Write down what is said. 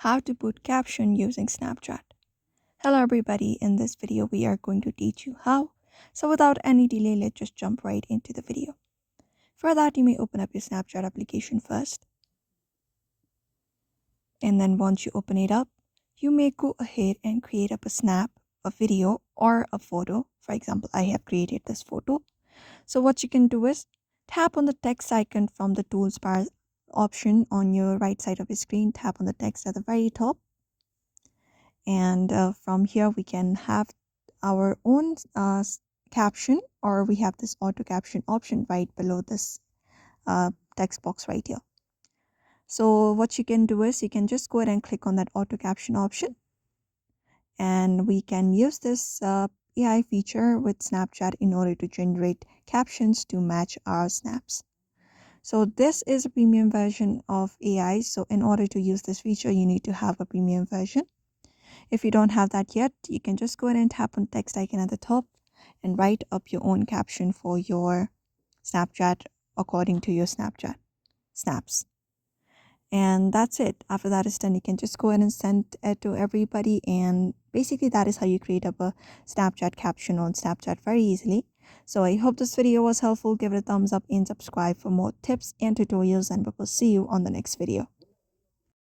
How to put caption using Snapchat. Hello everybody, in this video we are going to teach you how. So without any delay, let's just jump right into the video. For that, you may open up your Snapchat application first. And then once you open it up, you may go ahead and create up a snap, a video, or a photo. For example, I have created this photo. So what you can do is tap on the text icon from the tools bar option on your right side of your screen. Tap on the text at the very top. And from here we can have our own caption, or we have this auto caption option right below this text box right here. So what you can do is you can just go ahead and click on that auto caption option, and we can use this AI feature with Snapchat in order to generate captions to match our snaps. So this is a premium version of AI. So in order to use this feature, you need to have a premium version. If you don't have that yet, you can just go ahead and tap on the text icon at the top and write up your own caption for your Snapchat according to your Snapchat snaps. And that's it. After that is done, you can just go ahead and send it to everybody. And basically that is how you create up a Snapchat caption on Snapchat very easily. So I hope this video was helpful. Give it a thumbs up and subscribe for more tips and tutorials, and we will see you on the next video.